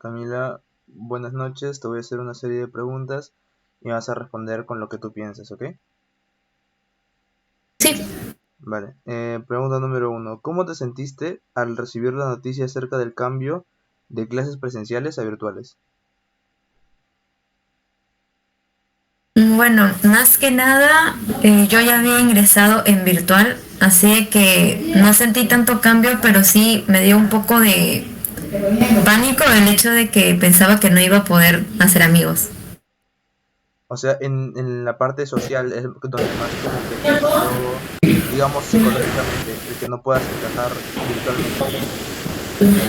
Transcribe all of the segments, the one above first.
Camila, buenas noches. Te voy a hacer una serie de preguntas y vas a responder con lo que tú pienses, ¿ok? Sí, Vale. Pregunta número uno. ¿Cómo te sentiste al recibir la noticia acerca del cambio de clases presenciales a virtuales? bueno, más que nada, yo ya había ingresado en virtual, así que no sentí tanto cambio, pero sí me dio un poco de pánico el hecho de que pensaba que no iba a poder hacer amigos. O sea, en la parte social es donde más como que te afectó, digamos, psicológicamente, el que no puedas encajar virtualmente.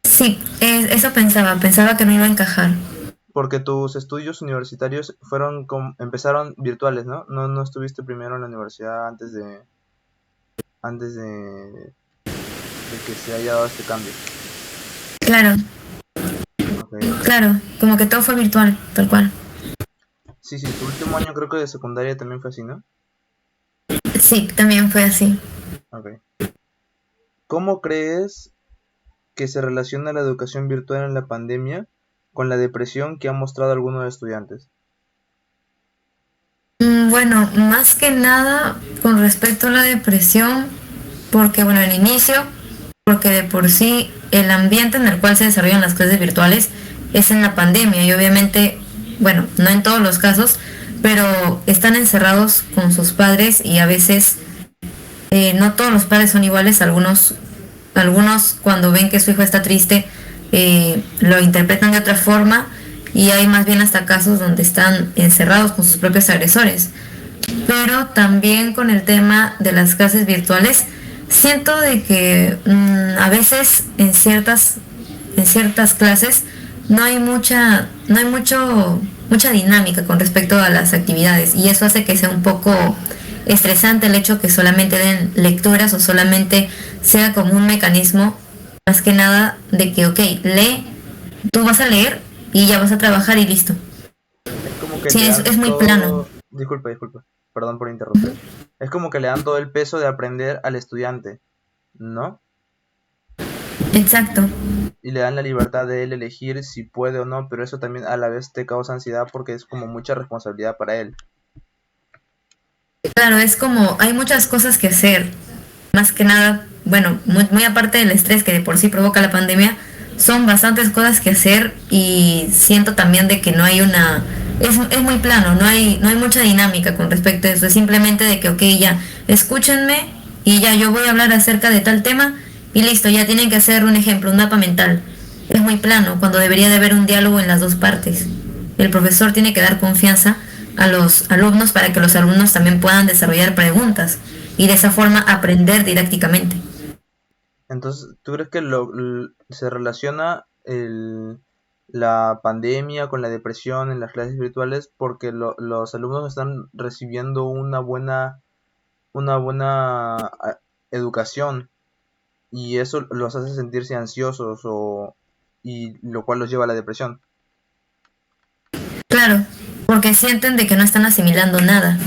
Sí, eso pensaba que no iba a encajar. Porque tus estudios universitarios empezaron virtuales, ¿no? No estuviste primero en la universidad antes de que se haya dado este cambio. Claro, Ok, ok. claro, como que todo fue virtual, tal cual. Sí, sí, tu último año creo que de secundaria también fue así, ¿no? Sí, también fue así. Ok. ¿Cómo crees que se relaciona la educación virtual en la pandemia con la depresión que han mostrado algunos estudiantes? Bueno, más que nada con respecto a la depresión, porque bueno, al inicio, porque de por sí el ambiente en el cual se desarrollan las clases virtuales es en la pandemia y obviamente, bueno, no en todos los casos, pero están encerrados con sus padres y a veces no todos los padres son iguales, algunos cuando ven que su hijo está triste lo interpretan de otra forma y hay más bien hasta casos donde están encerrados con sus propios agresores. Pero también con el tema de las clases virtuales, siento de que a veces en ciertas clases no hay mucha dinámica con respecto a las actividades y eso hace que sea un poco estresante el hecho que solamente den lecturas o solamente sea como un mecanismo más que nada de que, ok, lee, tú vas a leer y ya vas a trabajar y listo. Es como que Sí, le es dan muy plano. todo... Disculpa, perdón por interrumpir. Es como que le dan todo el peso de aprender al estudiante, ¿no? Exacto. Y le dan la libertad de él elegir si puede o no, pero eso también a la vez te causa ansiedad porque es como mucha responsabilidad para él. Claro, es como hay muchas cosas que hacer. Más que nada, bueno, muy aparte del estrés que de por sí provoca la pandemia, son bastantes cosas que hacer y siento también de que no hay una... Es muy plano, no hay mucha dinámica con respecto a eso. Es simplemente de que, ok, ya, escúchenme y ya yo voy a hablar acerca de tal tema y listo, ya tienen que hacer un ejemplo, un mapa mental. Es muy plano, cuando debería de haber un diálogo en las dos partes. El profesor tiene que dar confianza a los alumnos para que los alumnos también puedan desarrollar preguntas y de esa forma aprender didácticamente. Entonces, ¿tú crees que se relaciona la pandemia con la depresión en las clases virtuales porque los alumnos están recibiendo una buena educación y eso los hace sentirse ansiosos y lo cual los lleva a la depresión? Claro, porque sienten de que no están asimilando nada.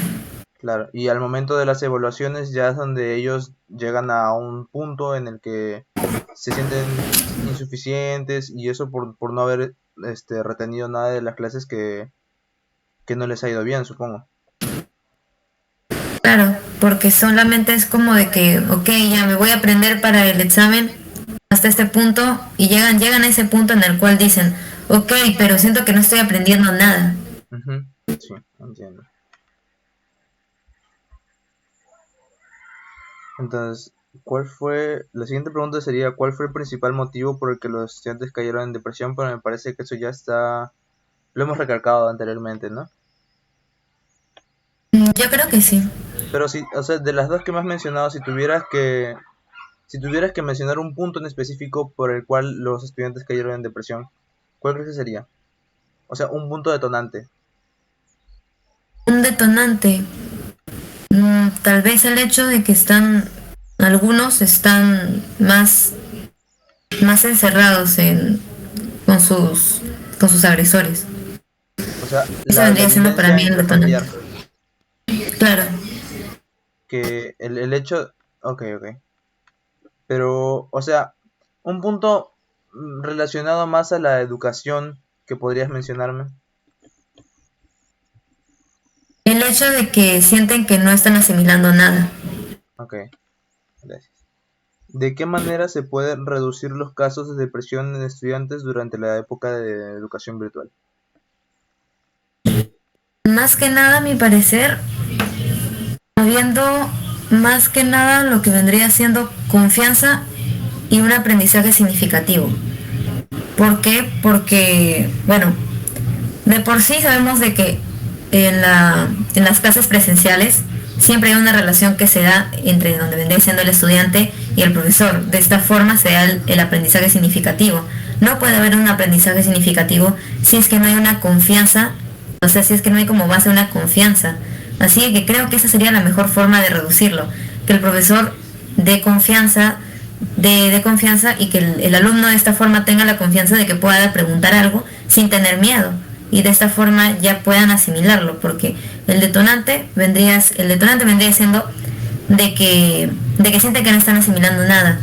Claro, y al momento de las evaluaciones ya es donde ellos llegan a un punto en el que se sienten insuficientes y eso por no haber retenido nada de las clases que no les ha ido bien, supongo. Claro, porque solamente es como de que, ok, ya me voy a aprender para el examen hasta este punto y llegan a ese punto en el cual dicen, ok, pero siento que no estoy aprendiendo nada. Ujú, sí, entiendo. Entonces, la siguiente pregunta sería, ¿cuál fue el principal motivo por el que los estudiantes cayeron en depresión? Pero me parece que eso lo hemos recalcado anteriormente, ¿no? Yo creo que sí. Pero sí, o sea, de las dos que me has mencionado, si tuvieras que mencionar un punto en específico por el cual los estudiantes cayeron en depresión, ¿cuál crees que sería? O sea, un punto detonante. Un detonante. Tal vez el hecho de que algunos están más encerrados con sus agresores. O sea, Eso la vendría siendo para violencia mí el detonante. intrafamiliar. Claro, Que el hecho... Ok, ok. Pero, o sea, un punto... relacionado más a la educación que podrías mencionarme. El hecho de que sienten que no están asimilando nada. Ok, gracias. ¿De qué manera se pueden reducir los casos de depresión en estudiantes durante la época de educación virtual? Más que nada, a mi parecer, habiendo más que nada lo que vendría siendo confianza y un aprendizaje significativo. ¿Por qué? Porque, bueno, de por sí sabemos de que en las clases presenciales siempre hay una relación que se da entre donde vendría siendo el estudiante y el profesor. De esta forma se da el aprendizaje significativo. No puede haber un aprendizaje significativo si es que no hay una confianza, o sea, si es que no hay como base una confianza. Así que creo que esa sería la mejor forma de reducirlo, que el profesor dé confianza, de confianza y que el alumno de esta forma tenga la confianza de que pueda preguntar algo sin tener miedo y de esta forma ya puedan asimilarlo, porque el detonante vendría siendo de que sienten que no están asimilando nada,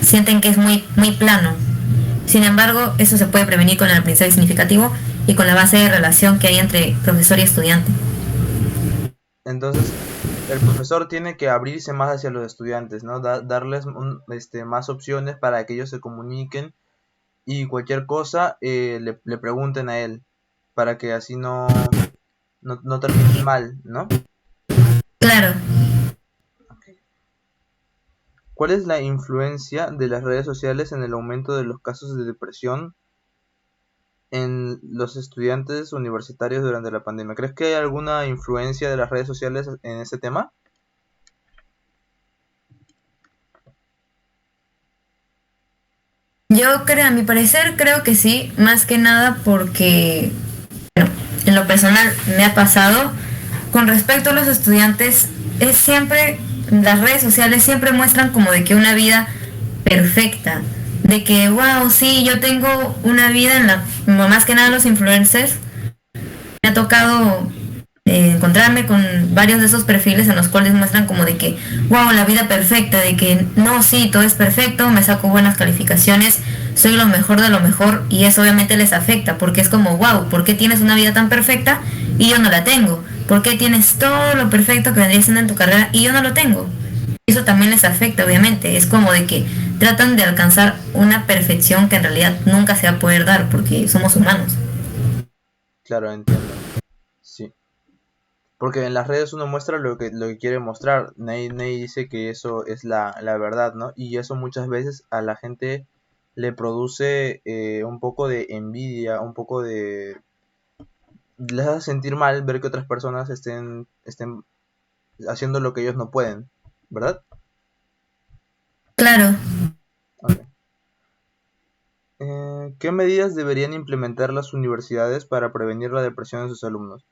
sienten que es muy plano. Sin embargo, eso se puede prevenir con el aprendizaje significativo y con la base de relación que hay entre profesor y estudiante. Entonces, el profesor tiene que abrirse más hacia los estudiantes, ¿no? Darles más opciones para que ellos se comuniquen y cualquier cosa le pregunten a él, para que así no termine mal, ¿no? Claro. Okay. ¿Cuál es la influencia de las redes sociales en el aumento de los casos de depresión en los estudiantes universitarios durante la pandemia? ¿Crees que hay alguna influencia de las redes sociales en ese tema? Yo creo, a mi parecer, creo que sí, más que nada porque, bueno, en lo personal me ha pasado. Con respecto a los estudiantes, es siempre, las redes sociales siempre muestran como de que una vida perfecta, de que, wow, sí, yo tengo una vida en la, más que nada los influencers, me ha tocado encontrarme con varios de esos perfiles en los cuales muestran como de que, wow, la vida perfecta, de que no, sí, todo es perfecto, me saco buenas calificaciones, soy lo mejor de lo mejor y eso obviamente les afecta porque es como, wow, ¿por qué tienes una vida tan perfecta y yo no la tengo? ¿Por qué tienes todo lo perfecto que vendría siendo en tu carrera y yo no lo tengo? Eso también les afecta, obviamente, es como de que tratan de alcanzar una perfección que en realidad nunca se va a poder dar porque somos humanos. Claro, entiendo. Sí. Porque en las redes uno muestra lo que quiere mostrar. Nadie dice que eso es la verdad, ¿no? Y eso muchas veces a la gente le produce un poco de envidia, un poco de... les hace sentir mal ver que otras personas estén haciendo lo que ellos no pueden, ¿verdad? Claro. Okay. ¿Qué medidas deberían implementar las universidades para prevenir la depresión de sus alumnos?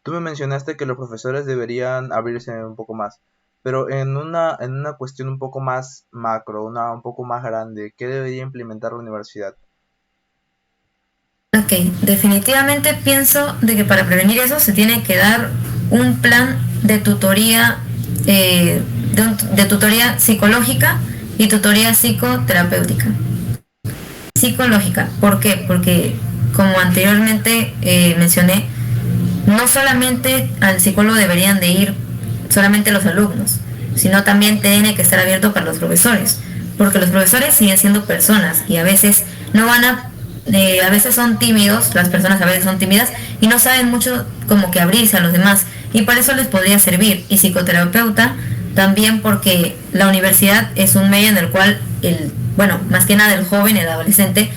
Tú me mencionaste que los profesores deberían abrirse un poco más, pero en una cuestión un poco más macro, un poco más grande, ¿qué debería implementar la universidad? Ok, definitivamente pienso de que para prevenir eso se tiene que dar un plan de tutoría, de tutoría psicológica y tutoría psicoterapéutica. Psicológica, ¿por qué? Porque como anteriormente mencioné, no solamente al psicólogo deberían de ir solamente los alumnos, sino también tiene que estar abierto para los profesores, porque los profesores siguen siendo personas y a veces no van a veces son tímidos, las personas a veces son tímidas y no saben mucho como que abrirse a los demás y para eso les podría servir. Y psicoterapeuta también porque la universidad es un medio en el cual bueno, más que nada el joven, el adolescente,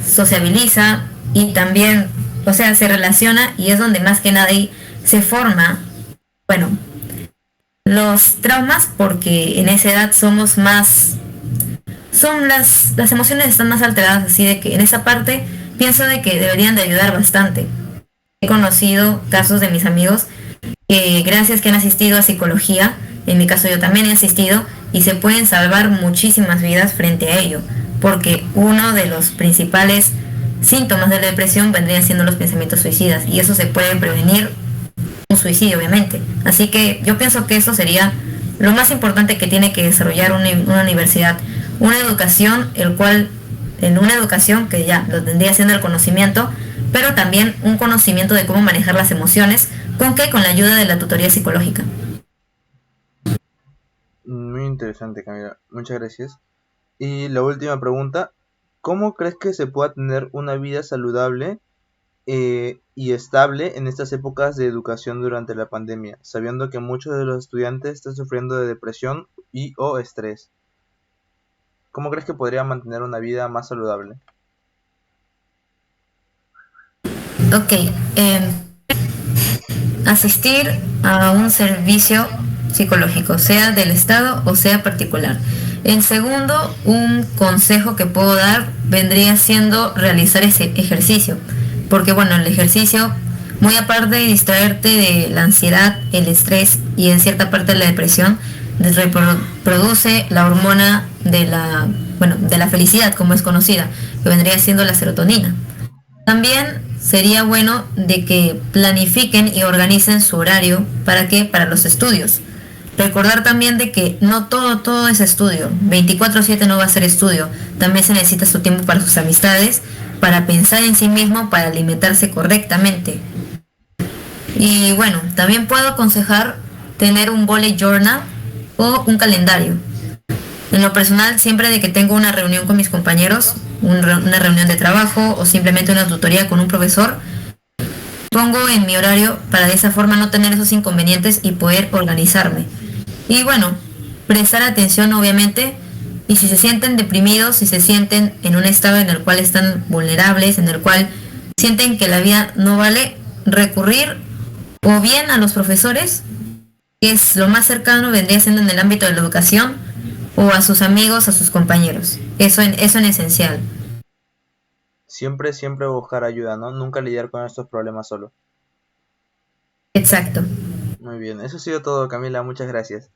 sociabiliza y también, o sea, se relaciona y es donde más que nada ahí se forma, bueno, los traumas porque en esa edad somos más, las emociones están más alteradas, así de que en esa parte pienso de que deberían de ayudar bastante. He conocido casos de mis amigos que gracias que han asistido a psicología, en mi caso yo también he asistido, y se pueden salvar muchísimas vidas frente a ello, porque uno de los principales síntomas de la depresión vendrían siendo los pensamientos suicidas, y eso se puede prevenir un suicidio, obviamente. Así que yo pienso que eso sería lo más importante que tiene que desarrollar una universidad, una educación el cual en una educación que ya lo tendría siendo el conocimiento, pero también un conocimiento de cómo manejar las emociones, ¿con qué? Con la ayuda de la tutoría psicológica. Muy interesante, Camila. Muchas gracias. Y la última pregunta, ¿cómo crees que se pueda tener una vida saludable y estable en estas épocas de educación durante la pandemia, sabiendo que muchos de los estudiantes están sufriendo de depresión y o estrés? ¿Cómo crees que podría mantener una vida más saludable? Ok, asistir a un servicio psicológico, sea del Estado o sea particular. En segundo, un consejo que puedo dar vendría siendo realizar ese ejercicio, porque bueno, el ejercicio, muy aparte de distraerte de la ansiedad, el estrés y en cierta parte de la depresión, produce la hormona de la, bueno, de la felicidad, como es conocida, que vendría siendo la serotonina. También sería bueno de que planifiquen y organicen su horario. ¿Para qué? Para los estudios. Recordar también de que no todo es estudio. 24/7 no va a ser estudio. También se necesita su tiempo para sus amistades, para pensar en sí mismo, para alimentarse correctamente. Y bueno, también puedo aconsejar tener un bullet journal o un calendario. En lo personal, siempre de que tengo una reunión con mis compañeros, una reunión de trabajo o simplemente una tutoría con un profesor, pongo en mi horario para de esa forma no tener esos inconvenientes y poder organizarme. Y bueno, prestar atención obviamente, y si se sienten deprimidos, si se sienten en un estado en el cual están vulnerables, en el cual sienten que la vida no vale, recurrir o bien a los profesores, que es lo más cercano, vendría siendo en el ámbito de la educación, o a sus amigos, a sus compañeros. Eso en esencial. Siempre buscar ayuda, ¿no? Nunca lidiar con estos problemas solo. Exacto. Muy bien, eso ha sido todo, Camila. Muchas gracias.